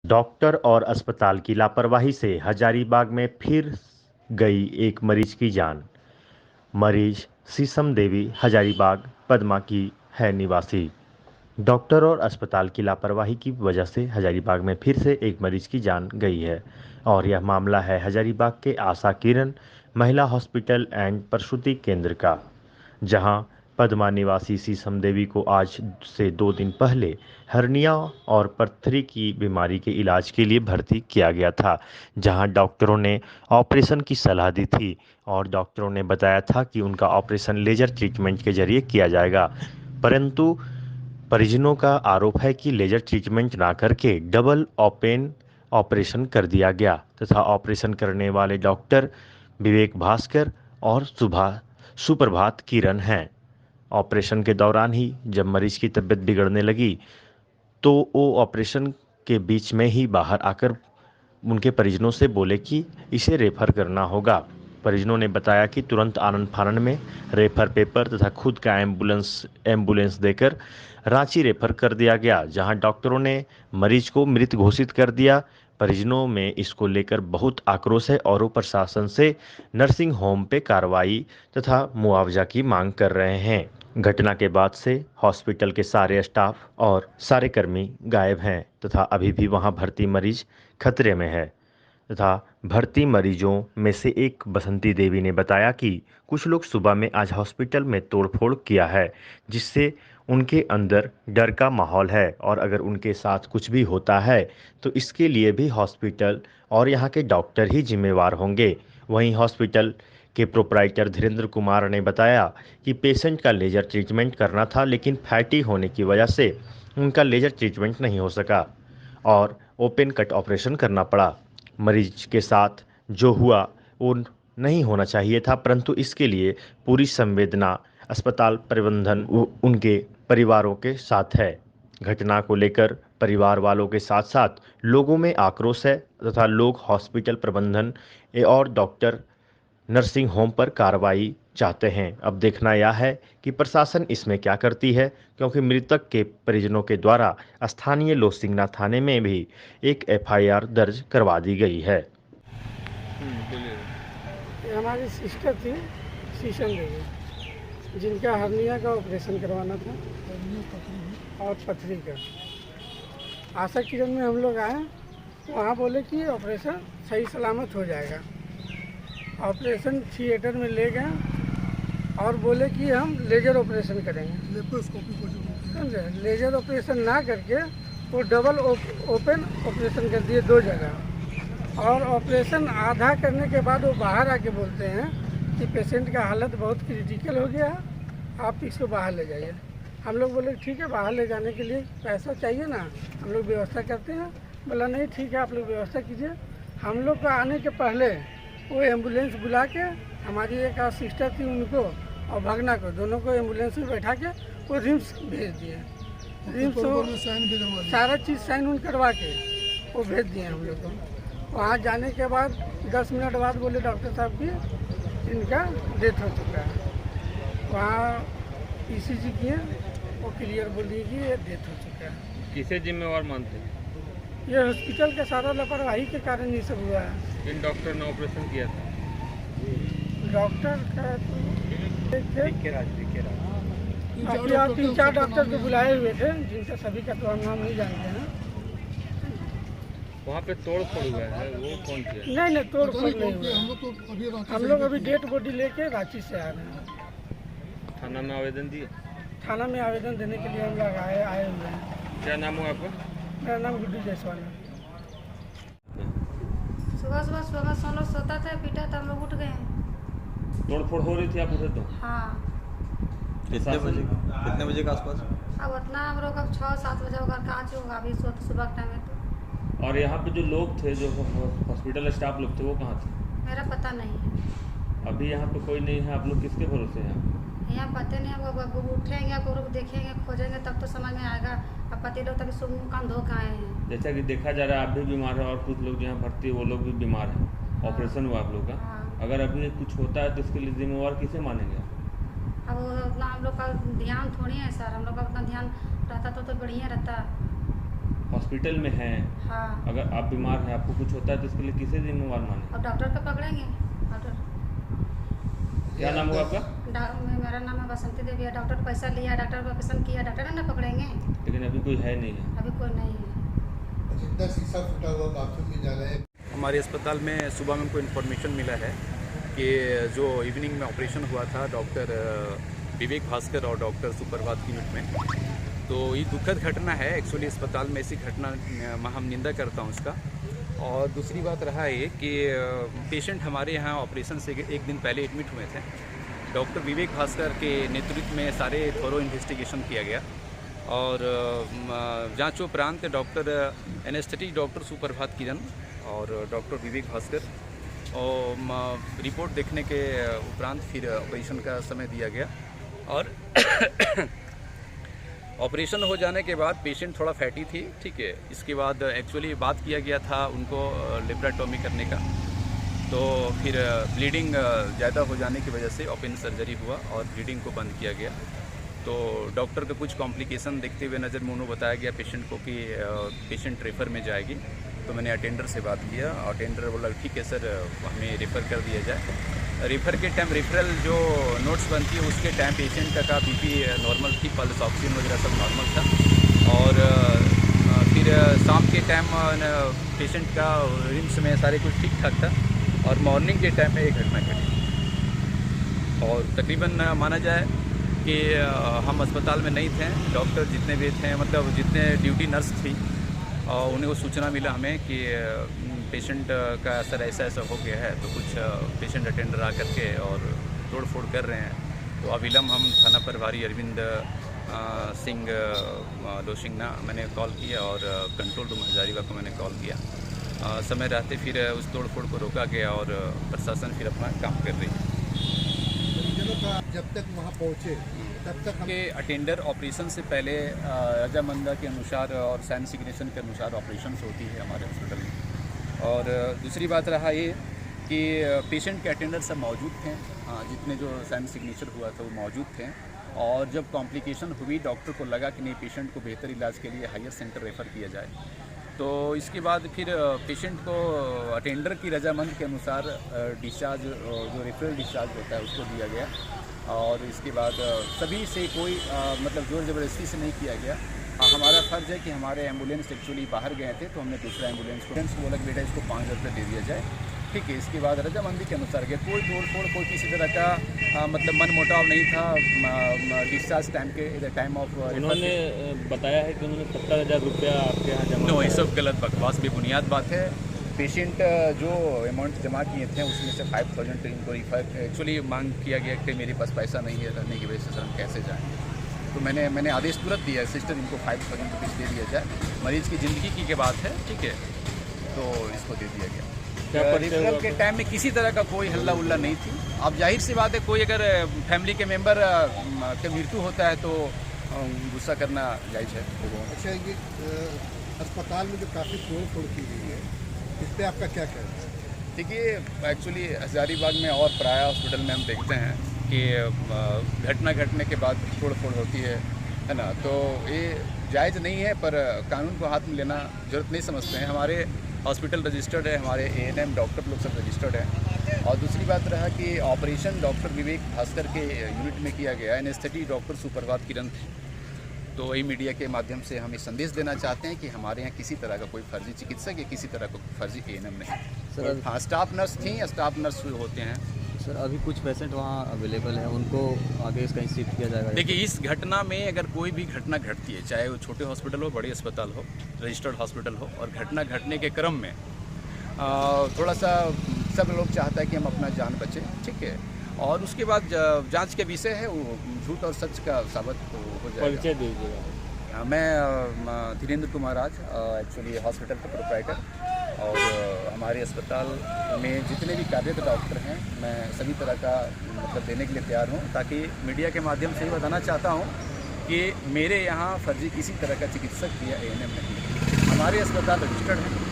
Doctor और अस्पताल की लापरवाही से हजारीबाग में फिर गई एक मरीज की जान। मरीज शीशम देवी हजारीबाग पदमा की है निवासी। डॉक्टर और अस्पताल की लापरवाही की वजह से हजारीबाग में फिर से एक मरीज की जान गई है और यह मामला है हजारीबाग के आशा किरण महिला हॉस्पिटल एंड प्रसूति केंद्र का, जहां पदमा निवासी शीशम देवी को आज से 2 दिन पहले हर्निया और पथरी की बीमारी के इलाज के लिए भर्ती किया गया था, जहां डॉक्टरों ने ऑपरेशन की सलाह दी थी और डॉक्टरों ने बताया था कि उनका ऑपरेशन लेजर ट्रीटमेंट के जरिए किया जाएगा। परंतु परिजनों का आरोप है कि लेजर ट्रीटमेंट ना करके डबल ओपन ऑपरेशन कर दिया गया तथा ऑपरेशन करने वाले डॉक्टर विवेक भास्कर और सुप्रभात किरण हैं। ऑपरेशन के दौरान ही जब मरीज की तबीयत बिगड़ने लगी तो वो ऑपरेशन के बीच में ही बाहर आकर उनके परिजनों से बोले कि इसे रेफर करना होगा। परिजनों ने बताया कि तुरंत आनन फानन में रेफर पेपर तथा खुद का एम्बुलेंस देकर रांची रेफर कर दिया गया, जहां डॉक्टरों ने मरीज को मृत घोषित कर दिया। परिजनों में इसको लेकर बहुत आक्रोश है और वो प्रशासन से नर्सिंग होम पे कार्रवाई तथा मुआवजा की मांग कर रहे हैं। घटना के बाद से हॉस्पिटल के सारे स्टाफ और सारे कर्मी गायब हैं तथा अभी भी वहां भर्ती मरीज खतरे में है तथा भर्ती मरीजों में से एक बसंती देवी ने बताया कि कुछ लोग सुबह में आज हॉस्पिटल में तोड़फोड़ किया है, जिससे उनके अंदर डर का माहौल है और अगर उनके साथ कुछ भी होता है तो इसके लिए भी हॉस्पिटल और यहाँ के डॉक्टर ही जिम्मेवार होंगे। वहीं हॉस्पिटल के प्रोप्राइटर धीरेन्द्र कुमार ने बताया कि पेशेंट का लेजर ट्रीटमेंट करना था, लेकिन फैटी होने की वजह से उनका लेजर ट्रीटमेंट नहीं हो सका और ओपन कट ऑपरेशन करना पड़ा। मरीज के साथ जो हुआ वो नहीं होना चाहिए था, परंतु इसके लिए पूरी संवेदना अस्पताल प्रबंधन उनके परिवारों के साथ है। घटना को लेकर परिवार वालों के साथ साथ लोगों में आक्रोश है तथा लोग हॉस्पिटल प्रबंधन और डॉक्टर नर्सिंग होम पर कार्रवाई चाहते हैं। अब देखना यह है कि प्रशासन इसमें क्या करती है, क्योंकि मृतक के परिजनों के द्वारा स्थानीय लोसिंगना थाने में भी एक एफआईआर दर्ज करवा दी गई है। हमारी सिस्टर थी शीशम देवी, जिनका हर्निया का ऑपरेशन करवाना था और पथरी का। आशा किरण में हम लोग आए, वहाँ बोले कि ऑपरेशन सही सलामत हो जाएगा। ऑपरेशन थिएटर में ले गए और बोले कि हम लेजर ऑपरेशन करेंगे। समझे? लेजर ऑपरेशन ना करके वो डबल ओपन ऑपरेशन कर दिए 2 जगह। और ऑपरेशन आधा करने के बाद वो बाहर आके बोलते हैं कि पेशेंट का हालत बहुत क्रिटिकल हो गया, आप इसको बाहर ले जाइए। हम लोग बोले ठीक है, बाहर ले जाने के लिए पैसा चाहिए ना, हम लोग व्यवस्था करते हैं। बोला नहीं ठीक है, आप लोग व्यवस्था कीजिए। हम लोग का आने के पहले वो एम्बुलेंस बुला के, हमारी एक सिस्टर थी उनको और भगना को, दोनों को एम्बुलेंस में बैठा के वो रिम्स भेज दिए। रिम्स सारा चीज़ साइन उन करवा के वो भेज दिए हम लोग को। वहाँ जाने के बाद 10 मिनट बाद बोले डॉक्टर साहब की इनका डेथ हो चुका है। वहाँ ईसीजी किए, वो क्लियर बोलिए कि ये डेथ हो चुका है। किसे जिम्मेवार मानते हैं? ये हॉस्पिटल के सारा लापरवाही के कारण ये सब हुआ है। इन डॉक्टर ने ऑपरेशन किया था? डॉक्टर का तो 3-4 डॉक्टर को बुलाए हुए थे, जिनका सभी का तो हम नाम नहीं जानते हैं। वहाँ पे तोड़ फोड़ हुआ है, वो कौन किया? नहीं तोड़ फोड़ नहीं हुआ। हम लोग अभी डेड बॉडी लेके रांची से आ रहे हैं। थाना में आवेदन दिए? थाना में आवेदन देने के लिए हम लोग आए हुए हैं। क्या नाम हुआ आपका? मेरा नाम गुड्डू जायसवाल है। सुबह हम लोग सोता था, पीटा था, हम लोग उठ गए। तोड़ फोड़ हो रही थी, आप उठे तो? हाँ। कितने बजे के आसपास? अब उतना हम लोग अब 6-7 बजे होगा, कहाँ होगा अभी सुबह के टाइम में तो। और यहाँ पे जो लोग थे, जो हॉस्पिटल स्टाफ लोग थे, वो कहाँ थे? मेरा पता नहीं है। अभी यहाँ पे कोई नहीं है, आप लोग किसके भरोसे हैं? यहाँ पता नहीं, अब उठेंगे, आप लोग देखेंगे, खोजेंगे, तब तो समझ में आएगा। अब पति लोग तभी सुबह कान धो के आए हैं। जैसा कि देखा जा रहा है, आप भी बीमार है और कुछ लोग यहाँ भर्ती है, वो लोग भी बीमार हैं। ऑपरेशन हुआ आप लोग का। अगर अभी कुछ होता है तो इसके लिए जिम्मेवार किसे मानेंगे? अब उतना हम लोग का ध्यान थोड़ी है सर, हम लोग का उतना ध्यान रहता तो बढ़िया रहता। हॉस्पिटल में हैं, हाँ। अगर आप बीमार हैं, आपको कुछ होता है तो इसके लिए किसे जिम्मेवार माने? अब डॉक्टर को पकड़ेंगे। डॉक्टर क्या नाम होगा आपका? मेरा नाम है बसंती देवी है। डॉक्टर पैसा लिया, डॉक्टर को ऑपरेशन किया, डॉक्टर ना पकड़ेंगे। लेकिन अभी कोई है नहीं है। अभी कोई नहीं है। जितना शीशा फूटा हुआ बाथरूम में जा रहा है। हमारे अस्पताल में सुबह में हमको इन्फॉर्मेशन मिला है कि जो इवनिंग में ऑपरेशन हुआ था डॉक्टर विवेक भास्कर और डॉक्टर सुप्रभात की यूनिट में, तो ये दुखद घटना है। एक्चुअली अस्पताल में ऐसी घटना हम निंदा करता हूँ उसका। और दूसरी बात रहा ये कि पेशेंट हमारे यहाँ ऑपरेशन से एक दिन पहले एडमिट हुए थे। डॉक्टर विवेक भास्कर के नेतृत्व में सारे थोरो इन्वेस्टिगेशन किया गया और जांच उपरांत डॉक्टर एनेस्थेटिक डॉक्टर सुप्रभात किरण और डॉक्टर विवेक भास्कर और रिपोर्ट देखने के उपरांत फिर ऑपरेशन का समय दिया गया। और ऑपरेशन हो जाने के बाद पेशेंट थोड़ा फैटी थी, ठीक है। इसके बाद एक्चुअली बात किया गया था उनको लेप्राटोमी करने का, तो फिर ब्लीडिंग ज़्यादा हो जाने की वजह से ओपन सर्जरी हुआ और ब्लीडिंग को बंद किया गया। तो डॉक्टर का कुछ कॉम्प्लिकेशन देखते हुए नज़र मुनो बताया गया पेशेंट को कि पेशेंट रेफ़र में जाएगी। तो मैंने अटेंडर से बात किया, अटेंडर बोला ठीक है सर, हमें रेफ़र कर दिया जाए। रेफ़र के टाइम रेफरल जो नोट्स बनती है उसके टाइम पेशेंट का बीपी नॉर्मल थी, पल्स ऑक्सीजन वगैरह सब नॉर्मल था। और फिर शाम के टाइम पेशेंट का रिम्स में सारे कुछ ठीक ठाक था और मॉर्निंग के टाइम में एक घटना घटी। और तकरीबन माना जाए कि हम अस्पताल में नहीं थे, डॉक्टर जितने भी थे, मतलब जितने ड्यूटी नर्स थी, उन्हें वो सूचना मिला हमें कि पेशेंट का असर ऐसा हो गया है। तो कुछ पेशेंट अटेंडर आकर के और तोड़ फोड़ कर रहे हैं। तो अविलंब हम थाना प्रभारी अरविंद सिंह लोशिंगना मैंने कॉल किया और कंट्रोल रूम हजारीबाग को मैंने कॉल किया। समय रहते फिर उस तोड़ फोड़ को रोका गया और प्रशासन फिर अपना काम कर रही है। जब तक वहाँ पहुँचे तब तक के अटेंडर ऑपरेशन से पहले रजामंदा के अनुसार और साइन सिग्नेशन के अनुसार ऑपरेशन होती है हमारे हॉस्पिटल में। और दूसरी बात रहा ये कि पेशेंट के अटेंडर सब मौजूद थे, जितने जो साइन सिग्नेचर हुआ था वो मौजूद थे। और जब कॉम्प्लिकेशन हुई डॉक्टर को लगा कि नहीं पेशेंट को बेहतर इलाज के लिए हायर सेंटर रेफ़र किया जाए, तो इसके बाद फिर पेशेंट को अटेंडर की रजामंद के अनुसार डिस्चार्ज जो रेफरल डिस्चार्ज होता है उसको दिया गया। और इसके बाद सभी से कोई मतलब ज़ोर ज़बरदस्ती से नहीं किया गया। हमारा फ़र्ज़ है कि हमारे एम्बुलेंस एक्चुअली बाहर गए थे तो हमने दूसरा एम्बुलेंस को बोला कि बेटा इसको 5,000 रुपये दे दिया जाए, ठीक है। इसके बाद रजामंदी के अनुसार गया, कोई तोड़ फोड़ कोई किसी तरह का मतलब मन मुटाव नहीं था। डिस्चार्ज टाइम के टाइम ऑफ उन्होंने बताया है कि उन्होंने 70,000 रुपया आपके यहाँ जमा नो, ये सब गलत बकवास बेबुनियाद बात है। पेशेंट जो अमाउंट जमा किए थे उसमें से 5,000 इनको रिफर एक्चुअली मांग किया गया कि मेरे पास पैसा नहीं है, रहने की वजह से सर हम कैसे जाएँ। तो मैंने आदेश तुरंत दिया सिस्टर इनको 5,000 रुपीज़ दे दिया जाए, मरीज़ की ज़िंदगी की बात है, ठीक है। तो इसको दे दिया गया। रेफरल के टाइम में किसी तरह का कोई हल्ला उल्ला नहीं थी। अब जाहिर सी बात है कोई अगर फैमिली के मेंबर का मृत्यु होता है तो गुस्सा करना जायज़ है। अच्छा, ये अस्पताल में जो काफ़ी तोड़ फोड़ की गई है इस पर आपका क्या कहना है? देखिए, एक्चुअली हजारीबाग में और प्राय हॉस्पिटल में हम देखते हैं कि घटना घटने के बाद तोड़ फोड़ होती है ना। तो ये जायज़ नहीं है, पर कानून को हाथ में लेना ज़रूरत नहीं समझते हैं। हमारे हॉस्पिटल रजिस्टर्ड है, हमारे ANM डॉक्टर लोग सब रजिस्टर्ड हैं। और दूसरी बात रहा कि ऑपरेशन डॉक्टर विवेक भास्कर के यूनिट में किया गया, एनेस्थेटिक डॉक्टर सुप्रभात किरण। तो वही मीडिया के माध्यम से हम ये संदेश देना चाहते हैं कि हमारे यहाँ किसी तरह का कोई फर्जी चिकित्सक या किसी तरह का फर्जी ANM नहीं सर। हाँ, स्टाफ नर्स थी, स्टाफ नर्स होते हैं सर। अभी कुछ पेशेंट वहाँ अवेलेबल हैं, उनको आगे कहीं शिफ्ट किया जाएगा? देखिए, इस घटना में अगर कोई भी घटना घटती है, चाहे वो छोटे हॉस्पिटल हो, बड़े अस्पताल हो, रजिस्टर्ड हॉस्पिटल हो, और घटना घटने के क्रम में थोड़ा सा सब लोग चाहता है कि हम अपना जान बचें, ठीक है। और उसके बाद जांच के विषय है, वो झूठ और सच का साबित हो जाएगा। परिचय दीजिएगा। मैं धीरेन्द्र कुमार राज, एक्चुअली हॉस्पिटल का प्रोप्राइटर। और हमारे अस्पताल में जितने भी कार्यरत डॉक्टर हैं, मैं सभी तरह का मतलब देने के लिए तैयार हूँ, ताकि मीडिया के माध्यम से ही बताना चाहता हूँ कि मेरे यहाँ फर्जी किसी तरह का चिकित्सक या ANM नहीं है। हमारे अस्पताल रजिस्टर्ड हैं,